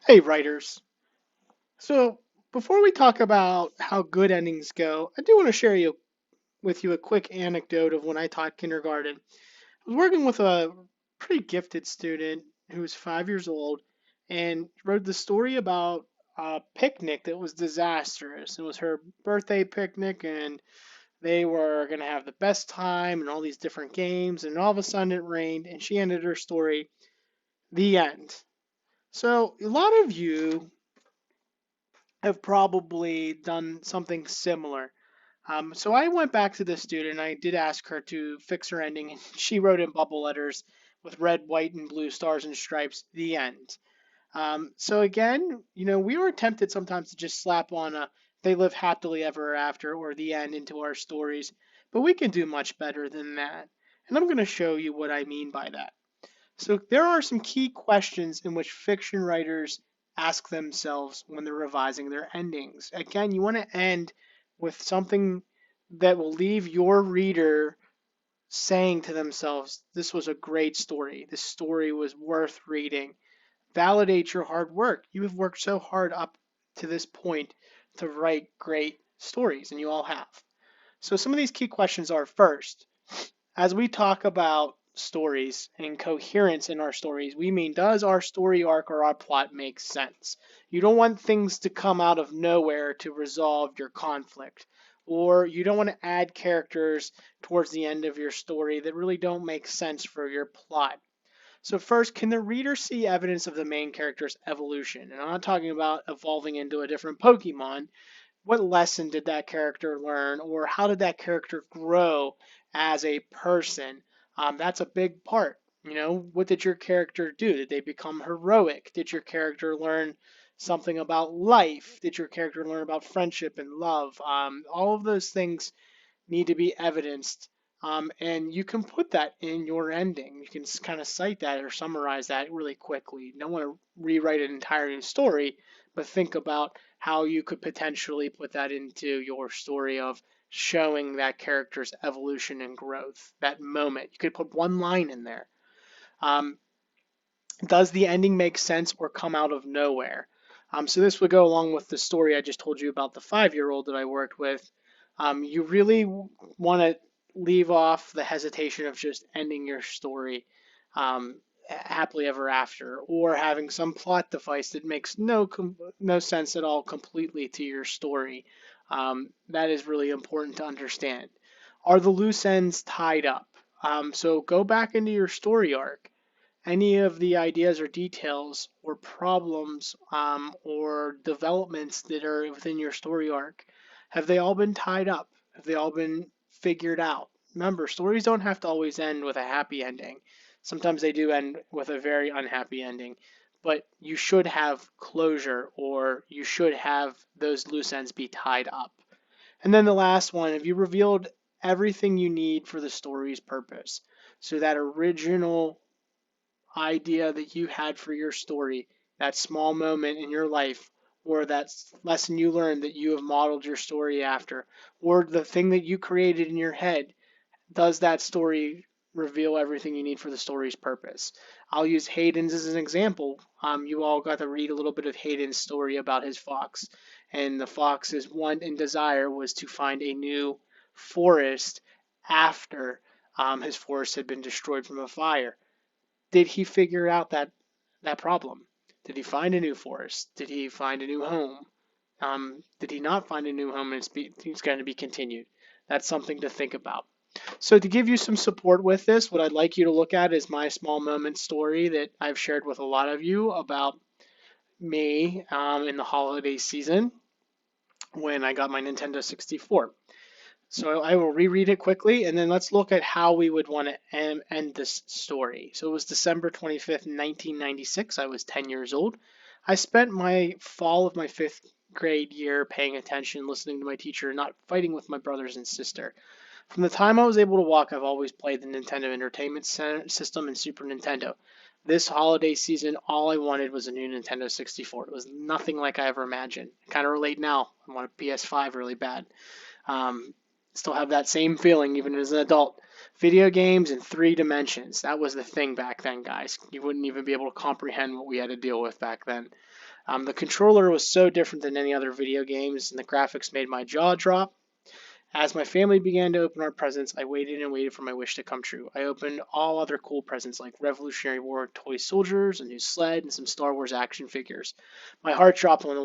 Hey, writers. So, before we talk about how good endings go, I do want to share with you a quick anecdote of when I taught kindergarten. I was working with a pretty gifted student who was 5 years old and wrote the story about a picnic that was disastrous. It was her birthday picnic, and they were going to have the best time and all these different games, and all of a sudden it rained, and she ended her story, the end. So, a lot of you have probably done something similar. So I went back to the student. I did ask her to fix her ending, and she wrote in bubble letters with red, white, and blue stars and stripes, the end. So again, we were tempted sometimes to just slap on a they live happily ever after or the end into our stories, but we can do much better than that. And I'm going to show you what I mean by that. So there are some key questions in which fiction writers ask themselves when they're revising their endings. Again, you want to end with something that will leave your reader saying to themselves, this was a great story. This story was worth reading. Validate your hard work. You have worked so hard up to this point to write great stories, and you all have. So some of these key questions are: first, as we talk about stories and coherence in our stories, we mean, does our story arc or our plot make sense? You don't want things to come out of nowhere to resolve your conflict, or you don't want to add characters towards the end of your story that really don't make sense for your plot. So first, can the reader see evidence of the main character's evolution? And I'm not talking about evolving into a different Pokemon. What lesson did that character learn, or how did that character grow as a person? That's a big part. What did your character do? Did they become heroic? Did your character learn something about life? Did your character learn about friendship and love? All of those things need to be evidenced. And you can put that in your ending. You can kind of cite that or summarize that really quickly. You don't want to rewrite an entire story, but think about how you could potentially put that into your story of showing that character's evolution and growth, that moment. You could put one line in there. Um, does the ending make sense or come out of nowhere? So this would go along with the story I just told you about the 5-year-old that I worked with. You really want to leave off the hesitation of just ending your story happily ever after, or having some plot device that makes no sense at all completely to your story. That is really important to understand. Are the loose ends tied up? So go back into your story arc. Any of the ideas or details or problems or developments that are within your story arc, have they all been tied up? Have they all been figured out? Remember, stories don't have to always end with a happy ending. Sometimes they do end with a very unhappy ending, but you should have closure, or you should have those loose ends be tied up. And then the last one, have you revealed everything you need for the story's purpose? So that original idea that you had for your story, that small moment in your life, or that lesson you learned that you have modeled your story after, or the thing that you created in your head, does that story reveal everything you need for the story's purpose? I'll use Hayden's as an example. You all got to read a little bit of Hayden's story about his fox, and the fox's want and desire was to find a new forest after his forest had been destroyed from a fire. Did he figure out that problem? Did he find a new forest? Did he find a new home? Did he not find a new home, and it's going to be continued? That's something to think about. So to give you some support with this, what I'd like you to look at is my small moment story that I've shared with a lot of you about me in the holiday season when I got my Nintendo 64. So I will reread it quickly, and then let's look at how we would want to end this story. So it was December 25th, 1996. I was 10 years old. I spent my fall of my fifth grade year paying attention, listening to my teacher, and not fighting with my brothers and sister. From the time I was able to walk, I've always played the Nintendo Entertainment System and Super Nintendo. This holiday season, all I wanted was a new Nintendo 64. It was nothing like I ever imagined. Kind of relate now. I want a PS5 really bad. Um, Still have that same feeling even as an adult. Video games in 3 dimensions. That was the thing back then, guys. You wouldn't even be able to comprehend what we had to deal with back then. The controller was so different than any other video games, and the graphics made my jaw drop. As my family began to open our presents, I waited and waited for my wish to come true. I opened all other cool presents like Revolutionary War toy soldiers, a new sled, and some Star Wars action figures. My heart dropped when the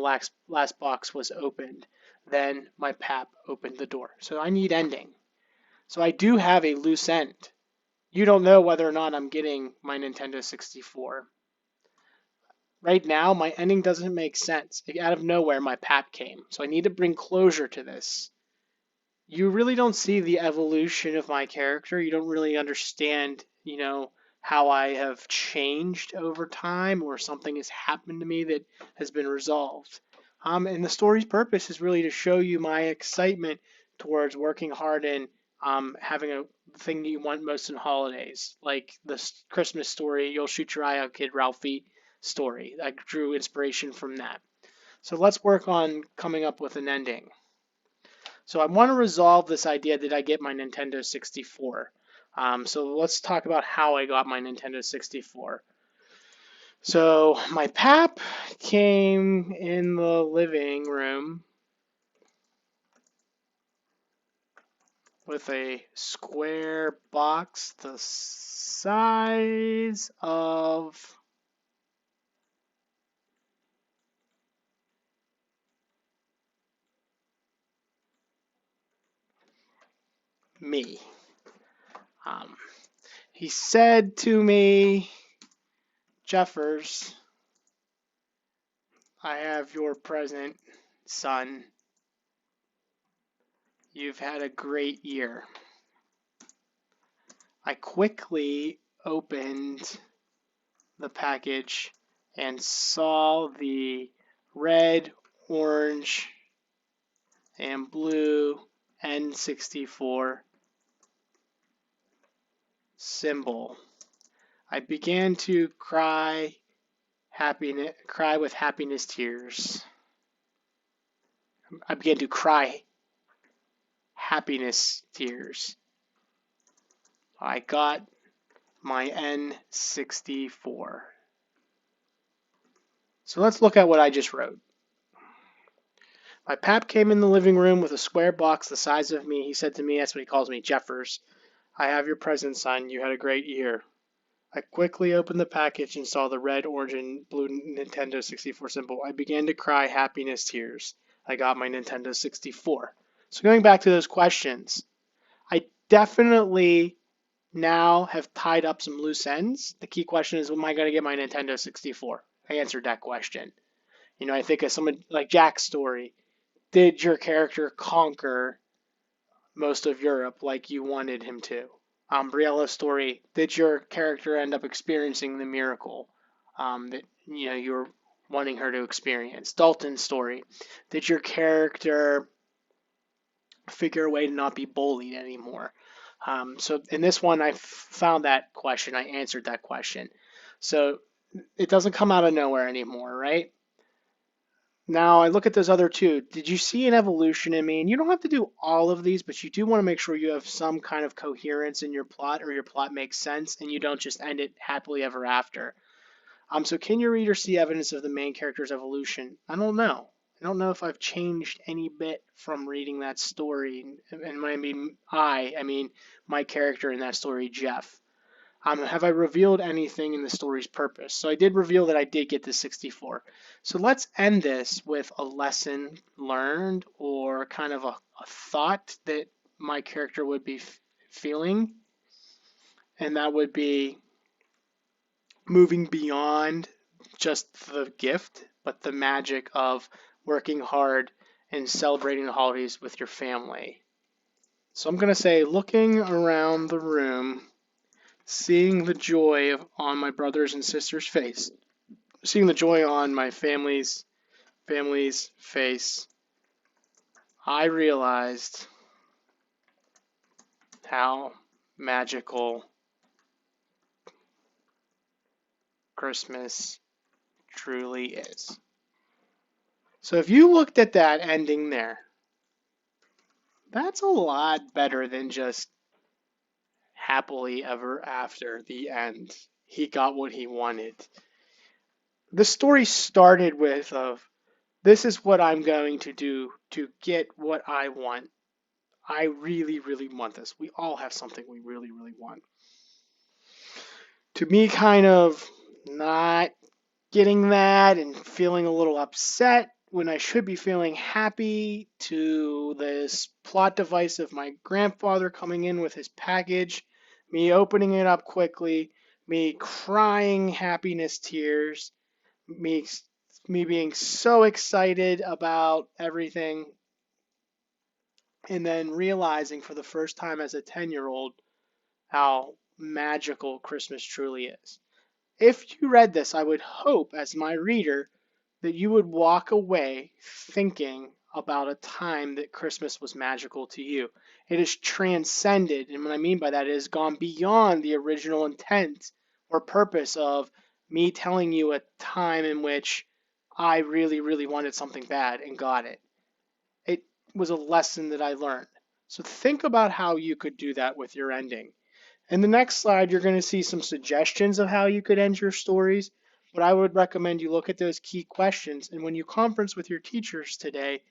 last box was opened. Then my pap opened the door. So I need ending. So I do have a loose end. You don't know whether or not I'm getting my Nintendo 64. Right now, my ending doesn't make sense. Out of nowhere, my pap came. So I need to bring closure to this. You really don't see the evolution of my character. You don't really understand, how I have changed over time or something has happened to me that has been resolved. And the story's purpose is really to show you my excitement towards working hard and having a thing that you want most in holidays, like the Christmas story, You'll Shoot Your Eye Out, Kid Ralphie story. I drew inspiration from that. So let's work on coming up with an ending. So I want to resolve this idea that I get my Nintendo 64. So let's talk about how I got my Nintendo 64. So my pap came in the living room with a square box the size of me. Um, he said to me, Jeffers, I have your present, son. You've had a great year. I quickly opened the package and saw the red, orange, and blue N64 symbol. I began to cry with happiness tears. I began to cry happiness tears. I got my N64. So let's look at what I just wrote. My pap came in the living room with a square box the size of me. He said to me, that's what he calls me, Jeffers, I have your present, son. You had a great year. I quickly opened the package and saw the red, orange, and blue Nintendo 64 symbol. I began to cry happiness tears. I got my Nintendo 64. So going back to those questions, I definitely now have tied up some loose ends. The key question is, am I going to get my Nintendo 64? I answered that question. I think of someone like Jack's story. Did your character conquer most of Europe like you wanted him to? Briella's story, did your character end up experiencing the miracle that you were wanting her to experience? Dalton's story, did your character figure a way to not be bullied anymore? So in this one, I found that question. I answered that question. So it doesn't come out of nowhere anymore, right? Now I look at those other two. Did you see an evolution in me? And you don't have to do all of these, but you do want to make sure you have some kind of coherence in your plot or your plot makes sense and you don't just end it happily ever after. So can your reader see evidence of the main character's evolution? I don't know. I don't know if I've changed any bit from reading that story. And when I mean my character in that story, Jeff. Have I revealed anything in the story's purpose? So I did reveal that I did get the 64. So let's end this with a lesson learned or kind of a thought that my character would be feeling. And that would be moving beyond just the gift, but the magic of working hard and celebrating the holidays with your family. So I'm going to say, looking around the room, seeing the joy on my brothers and sisters' face, seeing the joy on my family's face, I realized how magical Christmas truly is. So if you looked at that ending there, That's a lot better than just happily ever after the end. He got what he wanted. The story started with of this is what I'm going to do to get what I want. I really, really want this. We all have something we really, really want. To me, kind of not getting that and feeling a little upset when I should be feeling happy, to this plot device of my grandfather coming in with his package, me opening it up quickly, me crying happiness tears, me me being so excited about everything, and then realizing for the first time as a 10-year-old how magical Christmas truly is. If you read this, I would hope, as my reader, that you would walk away thinking about a time that Christmas was magical to you. It is transcended, and what I mean by that is gone beyond the original intent or purpose of me telling you a time in which I really, really wanted something bad and got it. It was a lesson that I learned. So think about how you could do that with your ending. In the next slide, you're going to see some suggestions of how you could end your stories, but I would recommend you look at those key questions. And when you conference with your teachers today,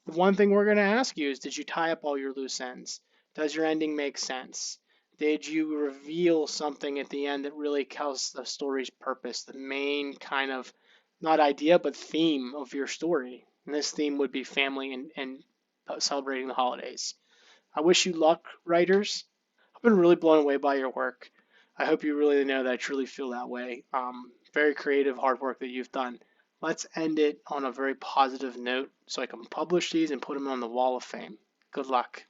the one thing we're going to ask you is, did you tie up all your loose ends? Does your ending make sense? Did you reveal something at the end that really tells the story's purpose, the main kind of, not idea, but theme of your story? And this theme would be family and celebrating the holidays. I wish you luck, writers. I've been really blown away by your work. I hope you really know that I truly feel that way. Very creative, hard work that you've done. Let's end it on a very positive note so I can publish these and put them on the wall of fame. Good luck.